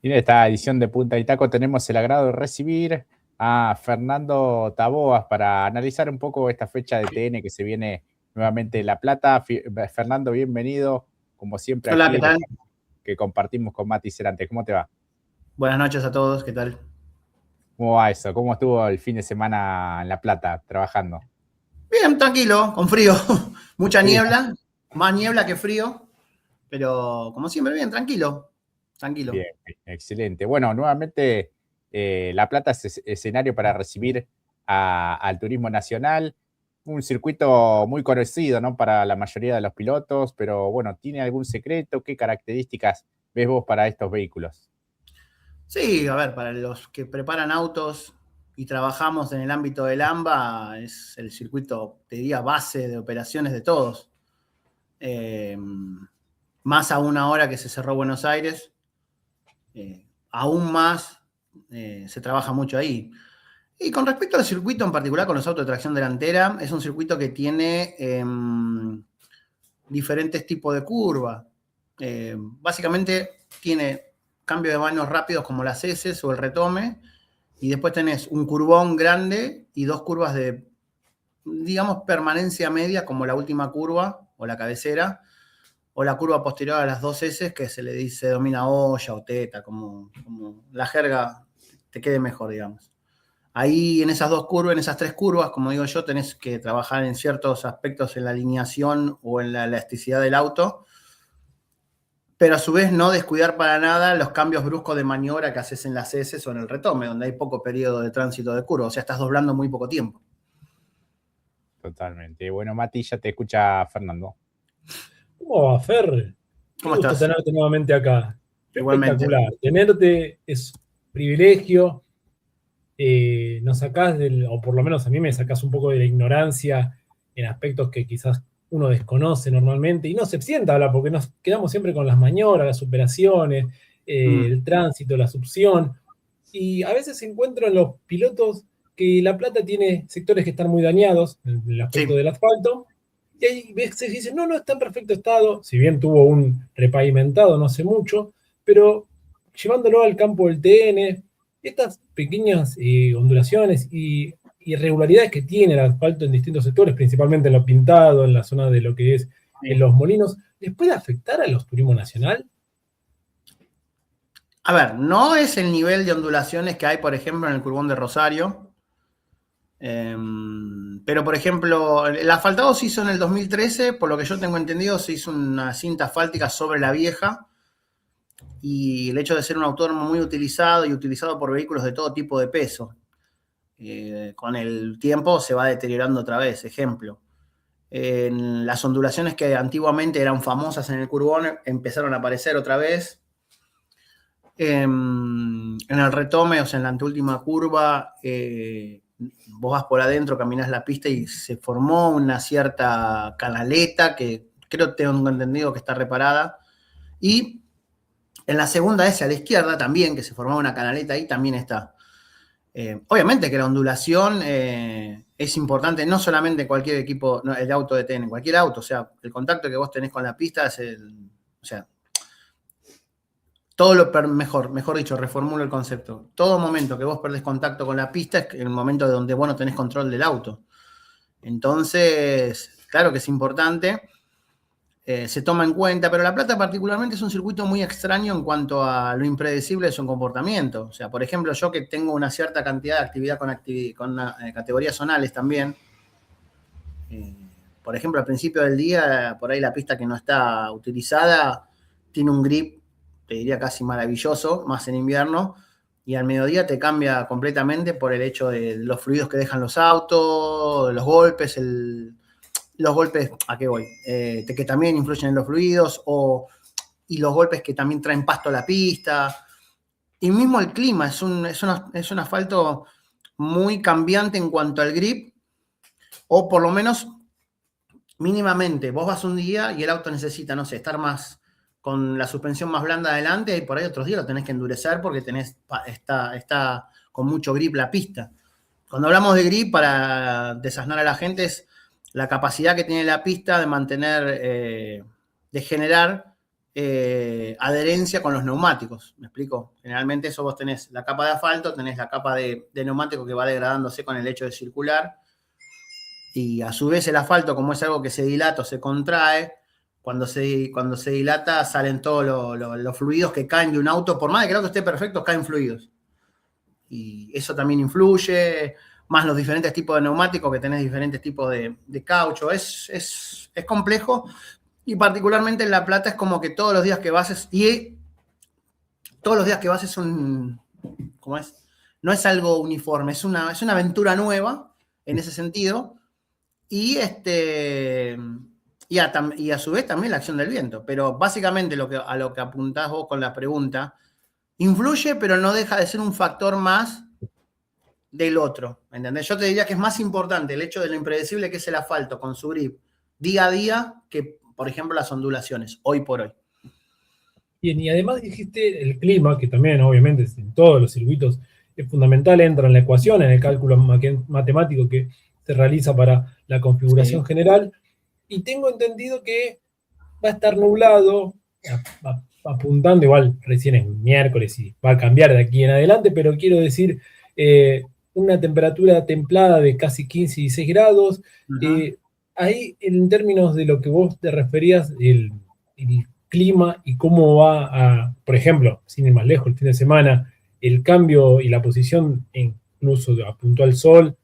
Y en esta edición de Punta y Taco tenemos el agrado de recibir a Fernando Taboas para analizar un poco esta fecha de TN que se viene nuevamente en La Plata. Fernando, bienvenido, como siempre Hola, aquí ¿qué el tal? espacio que compartimos con Mati Cervantes. ¿Cómo te va? Buenas noches a todos, ¿qué tal? ¿Cómo va eso? ¿Cómo estuvo el fin de semana en La Plata trabajando? Bien, tranquilo, con frío. Mucha Sí. niebla, más niebla que frío, pero como siempre, bien, tranquilo, tranquilo. Bien, excelente. Bueno, nuevamente La Plata es escenario para recibir al turismo nacional, un circuito muy conocido, ¿no? Para la mayoría de los pilotos, pero bueno, ¿tiene algún secreto? ¿Qué características ves vos para estos vehículos? Sí, a ver, para los que preparan autos y trabajamos en el ámbito del AMBA, es el circuito, te diría, base de operaciones de todos. Eh, Más aún ahora que se cerró Buenos Aires, aún más se trabaja mucho ahí. Y con respecto al circuito en particular con los autos de tracción delantera, es un circuito que tiene diferentes tipos de curvas. Básicamente tiene cambio de manos rápidos como las S o el retome, y después tenés un curvón grande y dos curvas de, digamos, permanencia media, como la última curva o la cabecera, o la curva posterior a las dos S, que se le dice domina olla o teta, como la jerga te quede mejor, digamos. Ahí en esas dos curvas, en esas tres curvas, como digo yo, tenés que trabajar en ciertos aspectos en la alineación o en la elasticidad del auto, pero a su vez no descuidar para nada los cambios bruscos de maniobra que haces en las S o en el retome, donde hay poco periodo de tránsito de curva, o sea, estás doblando muy poco tiempo. Totalmente. Bueno, Mati, ya te escucha Fernando. ¿Cómo va, Fer? Qué ¿Cómo gusto estás? tenerte nuevamente acá. Igualmente. Espectacular. Tenerte es privilegio. Nos sacás o por lo menos a mí me sacás un poco de la ignorancia en aspectos que quizás uno desconoce normalmente y no se sienta a hablar porque nos quedamos siempre con las maniobras, las operaciones, Mm, el tránsito, la succión. Y a veces encuentro en los pilotos que La Plata tiene sectores que están muy dañados en el aspecto sí. del asfalto. Y ahí veces dicen, no, no está en perfecto estado, si bien tuvo un repavimentado no hace mucho, pero llevándolo al campo del TN, estas pequeñas ondulaciones y irregularidades que tiene el asfalto en distintos sectores, principalmente en lo pintado, en la zona de lo que es en Sí. los molinos, ¿les puede afectar a los turismo nacional? A ver, no es el nivel de ondulaciones que hay, por ejemplo, en el Curbón de Rosario. Pero, por ejemplo, el asfaltado se hizo en el 2013, por lo que yo tengo entendido, se hizo una cinta asfáltica sobre la vieja, y el hecho de ser un autódromo muy utilizado y utilizado por vehículos de todo tipo de peso, con el tiempo se va deteriorando otra vez. Ejemplo, en las ondulaciones que antiguamente eran famosas en el Curbón empezaron a aparecer otra vez. En el retome, o sea, en la anteúltima curva, vos vas por adentro, caminás la pista y se formó una cierta canaleta que creo tengo entendido que está reparada. Y en la segunda S a la izquierda también, que se formaba una canaleta ahí, también está. Obviamente que la ondulación es importante, no solamente en cualquier equipo, no, el auto de TN, en cualquier auto, o sea, el contacto que vos tenés con la pista es o sea, todo lo mejor dicho, reformulo el concepto. Todo momento que vos perdés contacto con la pista es el momento donde vos no tenés control del auto. Entonces, claro que es importante, se toma en cuenta, pero La Plata particularmente es un circuito muy extraño en cuanto a lo impredecible de su comportamiento. O sea, por ejemplo, yo que tengo una cierta cantidad de actividad con categorías zonales también, eh, por ejemplo, al principio del día, por ahí la pista que no está utilizada tiene un grip, te diría casi maravilloso, más en invierno, y al mediodía te cambia completamente por el hecho de los fluidos que dejan los autos, los golpes, los golpes, ¿a qué voy? Que también influyen en los fluidos, y los golpes que también traen pasto a la pista, y mismo el clima, es un asfalto muy cambiante en cuanto al grip, o por lo menos mínimamente, vos vas un día y el auto necesita, no sé, estar más con la suspensión más blanda adelante, y por ahí otros días lo tenés que endurecer porque está con mucho grip la pista. Cuando hablamos de grip, para desasnar a la gente, es la capacidad que tiene la pista de mantener, de generar adherencia con los neumáticos. ¿Me explico? Generalmente eso vos tenés la capa de asfalto, tenés la capa de neumático que va degradándose con el hecho de circular, y a su vez el asfalto, como es algo que se dilata o se contrae, cuando se dilata salen todos los fluidos que caen de un auto, por más de que el auto esté perfecto, caen fluidos. Y eso también influye, más los diferentes tipos de neumáticos, que tenés diferentes tipos de caucho. Es complejo, y particularmente en La Plata es como que todos los días que vas es un, ¿cómo es? No es algo uniforme, es una aventura nueva en ese sentido, y y a su vez también la acción del viento. Pero básicamente a lo que apuntás vos con la pregunta, influye, pero no deja de ser un factor más del otro, ¿entendés? Yo te diría que es más importante el hecho de lo impredecible que es el asfalto con su grip día a día que, por ejemplo, las ondulaciones, hoy por hoy. Bien, y además dijiste el clima, que también obviamente en todos los circuitos es fundamental, entra en la ecuación, en el cálculo matemático que se realiza para la configuración Sí. general, y tengo entendido que va a estar nublado, apuntando, igual recién es miércoles y va a cambiar de aquí en adelante, pero quiero decir, una temperatura templada de casi 15 y 16 grados. Uh-huh. Ahí, en términos de lo que vos te referías, el clima y cómo va a, por ejemplo, sin ir más lejos, el fin de semana, el cambio y la posición, incluso apuntó al sol,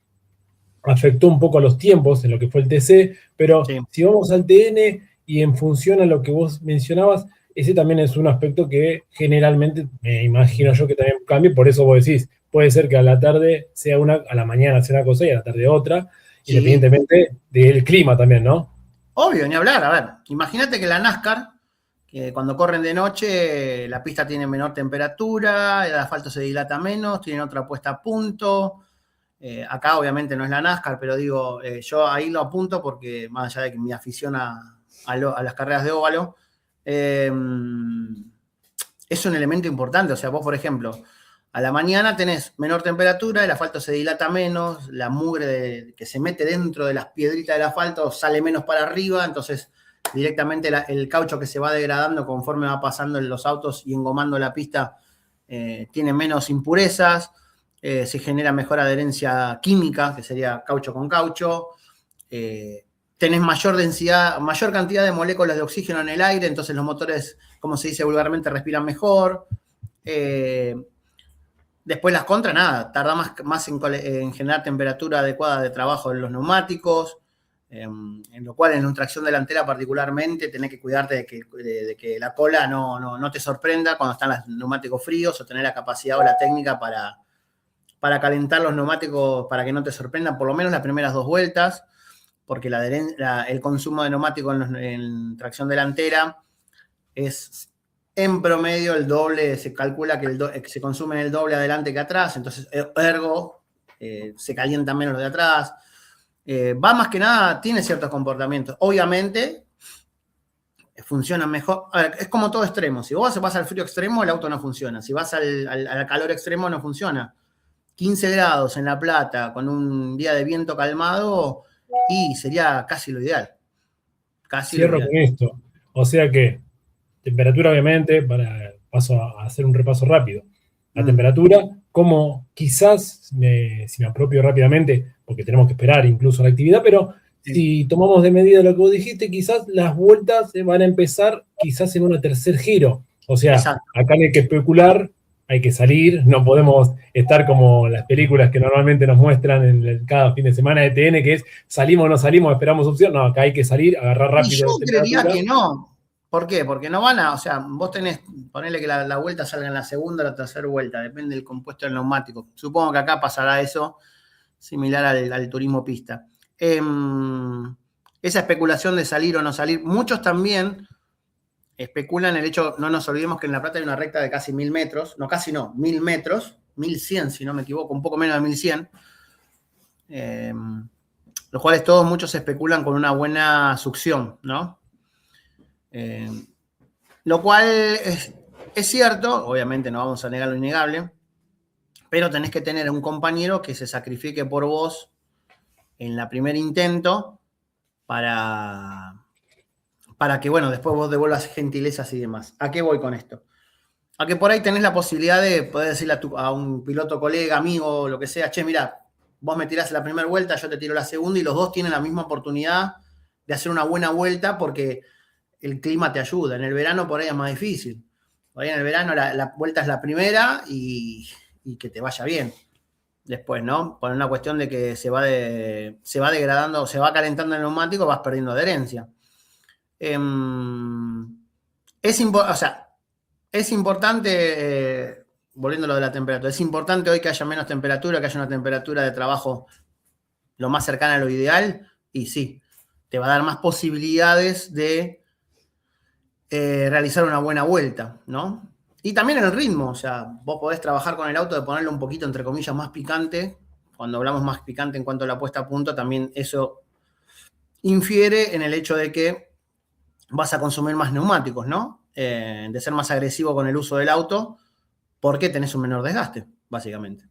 afectó un poco a los tiempos en lo que fue el TC, pero Sí. si vamos al TN y en función a lo que vos mencionabas, ese también es un aspecto que generalmente me imagino yo que también cambie, por eso vos decís, puede ser que a la tarde sea una, a la mañana sea una cosa y a la tarde otra, Sí. independientemente del clima también, ¿no? Obvio, ni hablar. A ver, imagínate que la NASCAR, que cuando corren de noche, la pista tiene menor temperatura, el asfalto se dilata menos, tienen otra puesta a punto. Acá obviamente no es la NASCAR, pero digo, yo ahí lo apunto porque más allá de que mi afición a las carreras de óvalo, es un elemento importante. O sea, vos, por ejemplo, a la mañana tenés menor temperatura, el asfalto se dilata menos, la mugre que se mete dentro de las piedritas del asfalto sale menos para arriba, entonces directamente el caucho que se va degradando conforme va pasando en los autos y engomando la pista tiene menos impurezas, se genera mejor adherencia química, que sería caucho con caucho, tenés mayor densidad, mayor cantidad de moléculas de oxígeno en el aire, entonces los motores, como se dice vulgarmente, respiran mejor. Después las contras, nada, tarda más en generar temperatura adecuada de trabajo en los neumáticos, en lo cual en tracción delantera particularmente tenés que cuidarte de que la cola no te sorprenda cuando están los neumáticos fríos, o tener la capacidad o la técnica para calentar los neumáticos para que no te sorprendan por lo menos las primeras 2 vueltas, porque el consumo de neumático en tracción delantera es en promedio el doble. Se calcula que se consume el doble adelante que atrás, entonces ergo se calientan menos los de atrás. Va más que nada, tiene ciertos comportamientos. Obviamente funciona mejor. A ver, es como todo extremo. Si vos vas al frío extremo, el auto no funciona. Si vas al calor extremo, no funciona. 15 grados en La Plata con un día de viento calmado y sería casi lo ideal. Casi lo Cierro ideal. con esto. O sea que temperatura, obviamente, paso a hacer un repaso rápido. La temperatura, como quizás, si me apropio rápidamente, porque tenemos que esperar incluso la actividad, pero Sí. si tomamos de medida lo que vos dijiste, quizás las vueltas van a empezar quizás en un tercer giro. O sea, Exacto. acá no hay que especular, hay que salir, no podemos estar como las películas que normalmente nos muestran cada fin de semana de TN, que es salimos o no salimos, esperamos opción. No, acá hay que salir, agarrar Y yo rápido creería temperatura. que no. ¿Por qué? Porque no van a, o sea, vos ponele que la vuelta salga en la segunda o la tercera vuelta, depende del compuesto del neumático. Supongo que acá pasará eso, similar al turismo pista. Esa especulación de salir o no salir, muchos también especulan el hecho, no nos olvidemos que en La Plata hay una recta de casi 1000 metros, no casi no, 1000 metros, 1100 si no me equivoco, un poco menos de 1100. Los cuales muchos especulan con una buena succión, ¿no? Lo cual es cierto, obviamente no vamos a negar lo innegable, pero tenés que tener un compañero que se sacrifique por vos en el primer intento para para que, bueno, después vos devuelvas gentilezas y demás. ¿A qué voy con esto? A que por ahí tenés la posibilidad de poder decirle a un piloto, colega, amigo, lo que sea, che, mirá, vos me tirás la primera vuelta, yo te tiro la segunda, y los dos tienen la misma oportunidad de hacer una buena vuelta porque el clima te ayuda. En el verano por ahí es más difícil. Por ahí en el verano la vuelta es la primera y que te vaya bien. Después, ¿no? Por una cuestión de que se va degradando, se va calentando el neumático, vas perdiendo adherencia. Es importante, volviendo a lo de la temperatura, es importante hoy que haya menos temperatura, que haya una temperatura de trabajo lo más cercana a lo ideal, y sí, te va a dar más posibilidades de realizar una buena vuelta, ¿no? Y también el ritmo, o sea, vos podés trabajar con el auto de ponerle un poquito, entre comillas, más picante. Cuando hablamos más picante en cuanto a la puesta a punto, también eso infiere en el hecho de que vas a consumir más neumáticos, ¿no? De ser más agresivo con el uso del auto, porque tenés un menor desgaste, básicamente.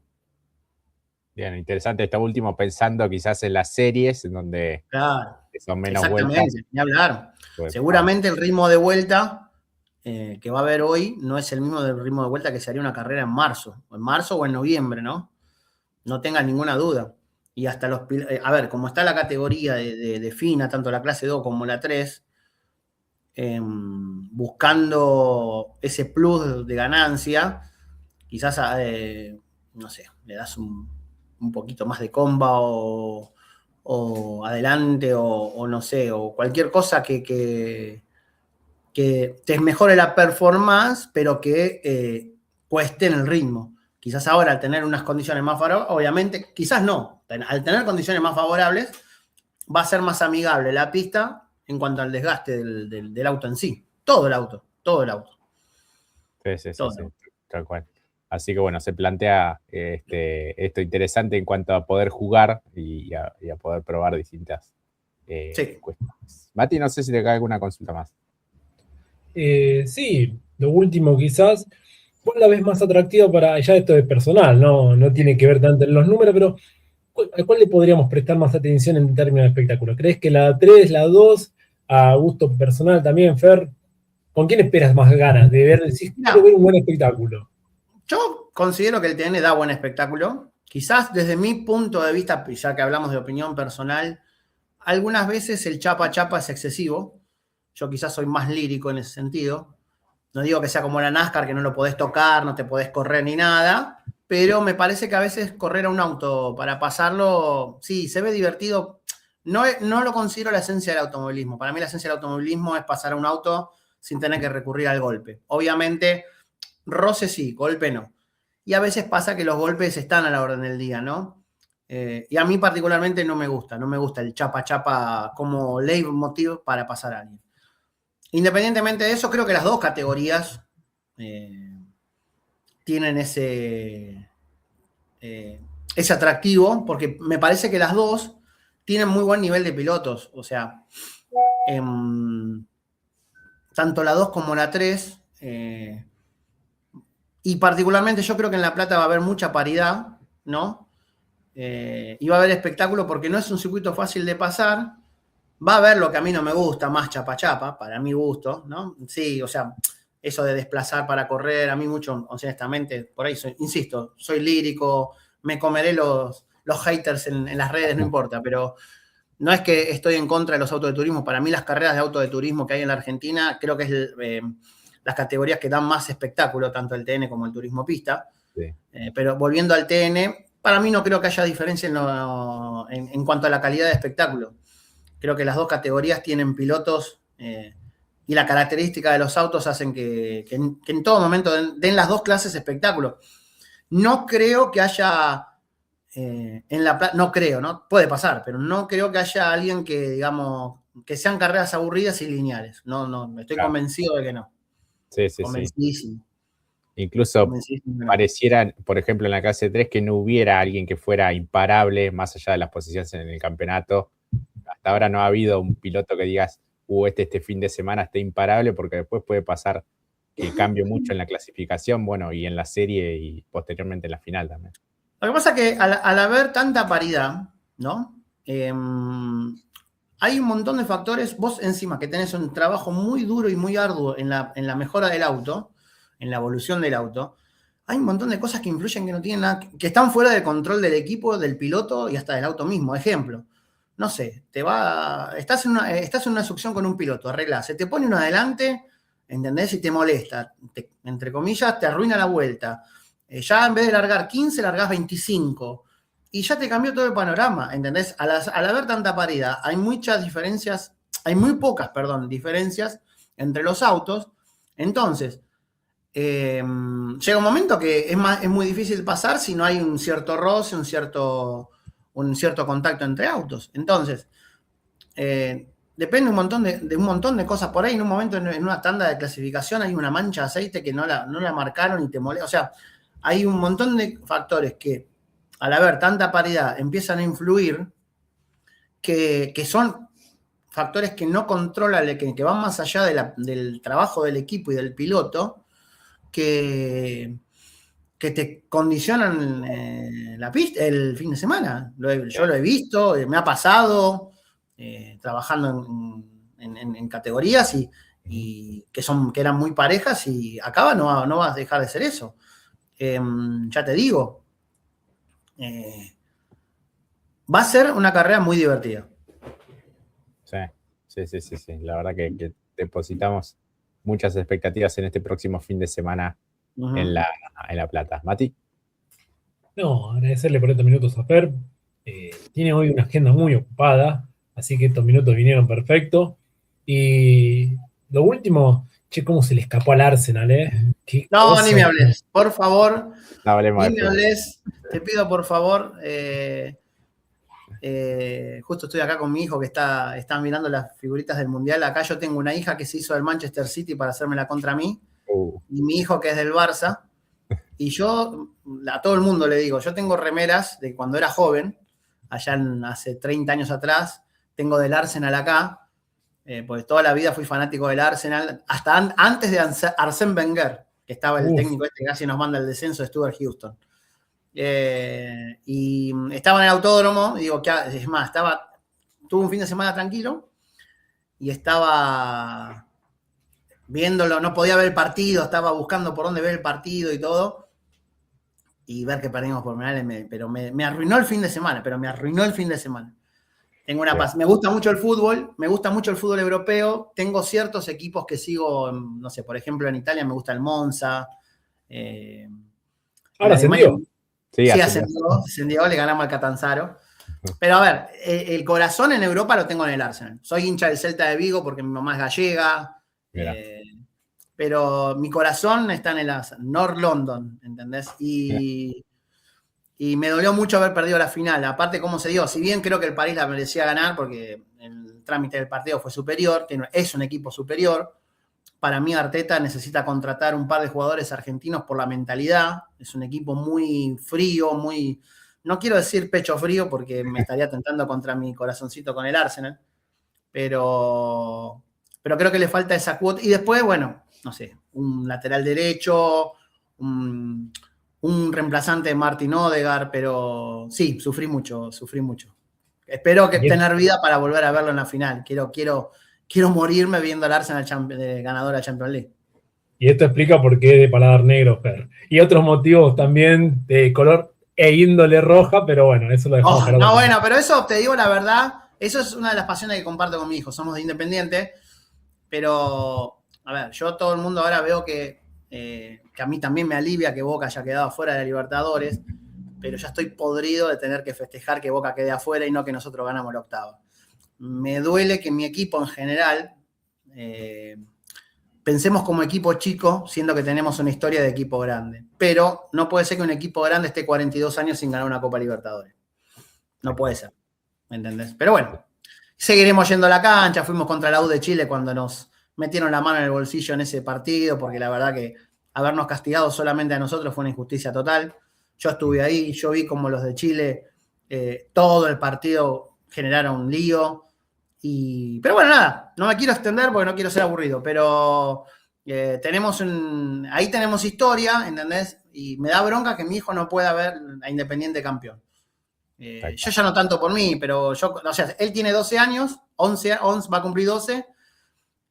Bien, interesante esto último, pensando quizás en las series, en donde Claro, son menos exactamente, vueltas. ni hablar. Pues, Seguramente el ritmo de vuelta que va a haber hoy no es el mismo del ritmo de vuelta que se haría una carrera en marzo o en noviembre, ¿no? No tengas ninguna duda. Y hasta a ver, como está la categoría de FINA, tanto la clase 2 como la 3, buscando ese plus de ganancia, quizás, no sé, le das un poquito más de comba o adelante o no sé, o cualquier cosa que te mejore la performance, pero que cueste en el ritmo. Quizás ahora al tener unas condiciones más favorables, obviamente, quizás no, al tener condiciones más favorables, va a ser más amigable la pista en cuanto al desgaste del auto en sí. Todo el auto. Sí, tal cual. Así que bueno, se plantea esto interesante en cuanto a poder jugar y a poder probar distintas cuestiones. Mati, no sé si te cae alguna consulta más. Sí, lo último quizás, ¿cuál la ves más atractiva para, ya esto es personal, no tiene que ver tanto en los números, pero ¿a cuál le podríamos prestar más atención en términos de espectáculo? ¿Crees que la 3, la 2, a gusto personal también, Fer? ¿Con quién esperas más ganas de ver? Quiero ver un buen espectáculo. Yo considero que el TN da buen espectáculo. Quizás desde mi punto de vista, ya que hablamos de opinión personal, algunas veces el chapa chapa es excesivo. Yo quizás soy más lírico en ese sentido. No digo que sea como la NASCAR, que no lo podés tocar, no te podés correr ni nada, pero me parece que a veces correr a un auto para pasarlo, sí, se ve divertido. No lo considero la esencia del automovilismo. Para mí la esencia del automovilismo es pasar a un auto sin tener que recurrir al golpe. Obviamente, roce sí, golpe no. Y a veces pasa que los golpes están a la orden del día, ¿no? Y a mí particularmente no me gusta el chapa chapa como leitmotiv para pasar a alguien. Independientemente de eso, creo que las dos categorías tienen ese atractivo, porque me parece que las dos tienen muy buen nivel de pilotos. O sea, tanto la 2 como la 3, y particularmente yo creo que en La Plata va a haber mucha paridad, ¿no? Y va a haber espectáculo porque no es un circuito fácil de pasar. Va a haber lo que a mí no me gusta, más chapa chapa, para mi gusto, ¿no? Sí, o sea, eso de desplazar para correr, a mí mucho, honestamente, por ahí, insisto, soy lírico, me comeré los haters en las redes, no importa, pero no es que estoy en contra de los autos de turismo. Para mí las carreras de auto de turismo que hay en la Argentina, creo que es las categorías que dan más espectáculo, tanto el TN como el turismo pista. Sí. Pero volviendo al TN, para mí no creo que haya diferencia en cuanto a la calidad de espectáculo. Creo que las dos categorías tienen pilotos y la característica de los autos hacen que en todo momento den las dos clases espectáculo. No creo que haya no creo, ¿no? Puede pasar, pero no creo que haya alguien que, digamos, que sean carreras aburridas y lineales. No, estoy convencido de que no. Sí. Convencidísimo. Incluso pareciera, por ejemplo, en la clase 3 que no hubiera alguien que fuera imparable más allá de las posiciones en el campeonato. Hasta ahora no ha habido un piloto que digas, este fin de semana está imparable, porque después puede pasar que cambie mucho en la clasificación, bueno, y en la serie y posteriormente en la final también. Lo que pasa es que al haber tanta paridad, ¿no? hay un montón de factores. Vos encima que tenés un trabajo muy duro y muy arduo en la mejora del auto, en la evolución del auto, hay un montón de cosas que influyen que no tienen nada, que están fuera del control del equipo, del piloto y hasta del auto mismo. Ejemplo, no sé, estás en una succión con un piloto, arreglás, se te pone uno adelante, ¿entendés? Y te molesta, entre comillas, te arruina la vuelta. Ya en vez de largar 15, largás 25. Y ya te cambió todo el panorama, ¿entendés? Al haber tanta paridad, hay muy pocas, diferencias entre los autos. Entonces, llega un momento que es muy difícil pasar si no hay un cierto roce, un cierto contacto entre autos. Entonces, depende de un montón de cosas. Por ahí en un momento, en una tanda de clasificación, hay una mancha de aceite que no la marcaron y te molesta. O sea, hay un montón de factores que, al haber tanta paridad, empiezan a influir, que son factores que no controla, que van más allá del trabajo del equipo y del piloto, que te condicionan la pista el fin de semana. Yo lo he visto, me ha pasado trabajando en categorías y que eran muy parejas, y acá no vas a dejar de ser eso. Ya te digo, va a ser una carrera muy divertida. Sí. La verdad que depositamos muchas expectativas en este próximo fin de semana en La Plata. Mati. No, agradecerle por estos minutos a Fer. Tiene hoy una agenda muy ocupada, así que estos minutos vinieron perfectos. Y lo último, cómo se le escapó al Arsenal, ¿eh? No, ni me hables, por favor. No hablemos ni me hables, te pido por favor. Justo estoy acá con mi hijo que está mirando las figuritas del Mundial. Acá yo tengo una hija que se hizo del Manchester City para hacérmela contra mí, y mi hijo que es del Barça. Y yo a todo el mundo le digo, yo tengo remeras de cuando era joven, allá hace 30 años atrás, tengo del Arsenal acá, porque toda la vida fui fanático del Arsenal, hasta antes de Arsène Wenger, que estaba el técnico que casi nos manda el descenso, de Stuart Houston. Y estaba en el autódromo, y digo, es más, tuve un fin de semana tranquilo, y estaba viéndolo, no podía ver el partido, estaba buscando por dónde ver el partido y todo, y ver que perdimos por penales, pero me arruinó el fin de semana, Tengo me gusta mucho el fútbol europeo, tengo ciertos equipos que sigo, no sé, por ejemplo en Italia me gusta el Monza. Ahora ascendió. Sí, ascendió, le ganamos al Catanzaro. Pero a ver, el corazón en Europa lo tengo en el Arsenal. Soy hincha del Celta de Vigo porque mi mamá es gallega. Pero mi corazón está en el Arsenal, North London, ¿entendés? Y me dolió mucho haber perdido la final. Aparte, cómo se dio. Si bien creo que el París la merecía ganar porque el trámite del partido fue superior, es un equipo superior. Para mí Arteta necesita contratar un par de jugadores argentinos por la mentalidad. Es un equipo muy frío, no quiero decir pecho frío porque me estaría tentando contra mi corazoncito con el Arsenal, pero creo que le falta esa cuota. Y después, bueno, no sé, un lateral derecho, un reemplazante de Martin Odegaard, pero sí, sufrí mucho. Espero que tener vida para volver a verlo en la final. Quiero morirme viendo al Arsenal ganador a Champions League. Y esto explica por qué de paladar negro, Fer. Y otros motivos también de color e índole roja, pero bueno, eso lo dejamos para no, bueno, pero eso, te digo la verdad, eso es una de las pasiones que comparto con mi hijo. Somos de Independiente, pero, a ver, yo todo el mundo ahora veo que a mí también me alivia que Boca haya quedado afuera de la Libertadores, pero ya estoy podrido de tener que festejar que Boca quede afuera y no que nosotros ganamos la octava. Me duele que mi equipo en general pensemos como equipo chico, siendo que tenemos una historia de equipo grande. Pero no puede ser que un equipo grande esté 42 años sin ganar una Copa Libertadores. No puede ser, ¿me entendés? Pero bueno, seguiremos yendo a la cancha. Fuimos contra la U de Chile cuando nos metieron la mano en el bolsillo en ese partido, porque la verdad que habernos castigado solamente a nosotros fue una injusticia total. Yo estuve ahí, yo vi como los de Chile todo el partido generaron un lío. Pero bueno, nada, no me quiero extender porque no quiero ser aburrido, pero ahí tenemos historia, ¿entendés? Y me da bronca que mi hijo no pueda ver a Independiente campeón. Yo ya no tanto por mí, pero él tiene 12 años 11, va a cumplir 12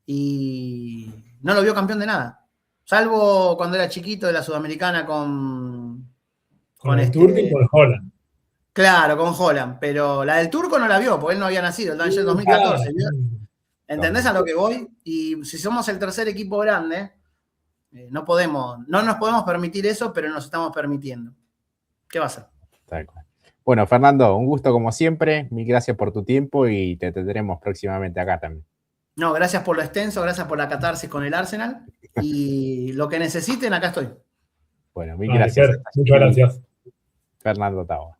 y no lo vio campeón de nada. Salvo cuando era chiquito de la Sudamericana con el Turco y con Holland. Claro, con Holland, pero la del Turco no la vio, porque él no había nacido, el en 2014. Claro. ¿Entendés a lo que voy? Y si somos el tercer equipo grande, no nos podemos permitir eso, pero nos estamos permitiendo. ¿Qué va a hacer? Tal cual. Bueno, Fernando, un gusto como siempre. Mil gracias por tu tiempo y te tendremos próximamente acá también. No, gracias por lo extenso, gracias por la catarsis con el Arsenal. Y lo que necesiten, acá estoy. Bueno, mil gracias. Muchas gracias. Fernando Tabo.